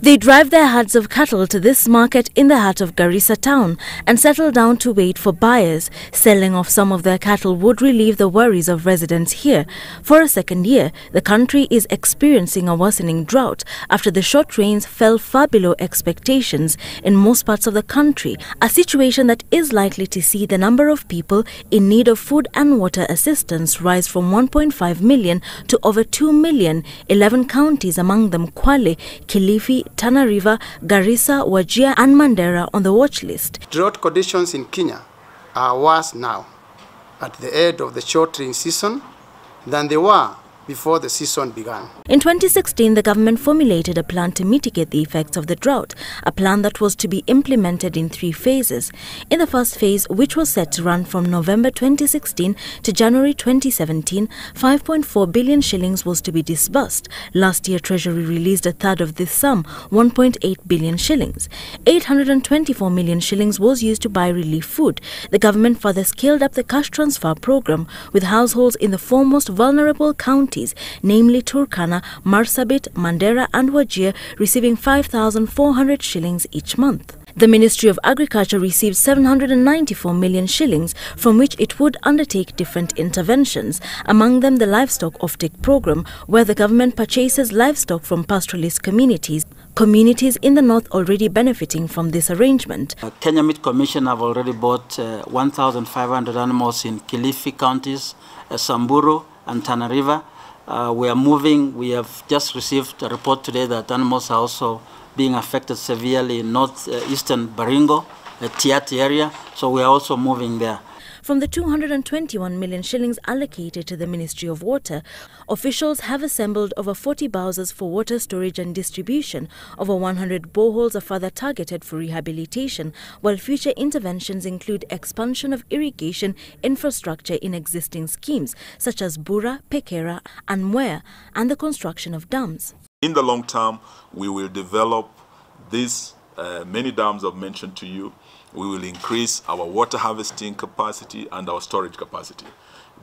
They drive their herds of cattle to this market in the heart of Garissa town and settle down to wait for buyers. Selling off some of their cattle would relieve the worries of residents here. For a second year, the country is experiencing a worsening drought after the short rains fell far below expectations in most parts of the country, a situation that is likely to see the number of people in need of food and water assistance rise from 1.5 million to over 2 million, 11 counties, among them Kwale, Kilifi, Tana River, Garissa, Wajir and Mandera on the watch list. Drought conditions in Kenya are worse now at the end of the short rain season than they were before the season began. In 2016, the government formulated a plan to mitigate the effects of the drought, a plan that was to be implemented in 3 phases. In the first phase, which was set to run from November 2016 to January 2017, 5.4 billion shillings was to be disbursed. Last year, Treasury released a third of this sum, 1.8 billion shillings. 824 million shillings was used to buy relief food. The government further scaled up the cash transfer program, with households in the 4 most vulnerable counties, namely Turkana, Marsabit, Mandera and Wajir, receiving 5,400 shillings each month. The Ministry of Agriculture received 794 million shillings, from which it would undertake different interventions, among them the livestock offtake program, where the government purchases livestock from pastoralist communities in the north already benefiting from this arrangement. Kenya Meat Commission have already bought 1,500 animals in Kilifi counties, Samburu and Tana River. We are moving. We have just received a report today that animals are also being affected severely in northeastern Baringo, the Tiati area. So we are also moving there. From the 221 million shillings allocated to the Ministry of Water, officials have assembled over 40 bowsers for water storage and distribution. Over 100 boreholes are further targeted for rehabilitation, while future interventions include expansion of irrigation infrastructure in existing schemes such as Bura, Pekera and Mwea, and the construction of dams. In the long term, we will develop these many dams I've mentioned to you. We will increase our water harvesting capacity and our storage capacity.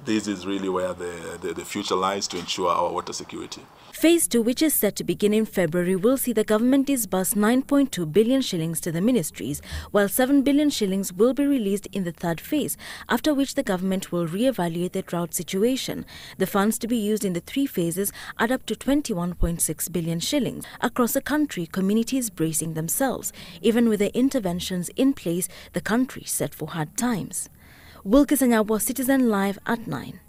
This is really where the future lies to ensure our water security. Phase 2, which is set to begin in February, will see the government disburse 9.2 billion shillings to the ministries, while 7 billion shillings will be released in the third phase, after which the government will re-evaluate the drought situation. The funds to be used in the 3 phases add up to 21.6 billion shillings. Across the country, communities bracing themselves. Even with the interventions in place, the country set for hard times. Wilkes Anyabwa, Citizen Live at 9.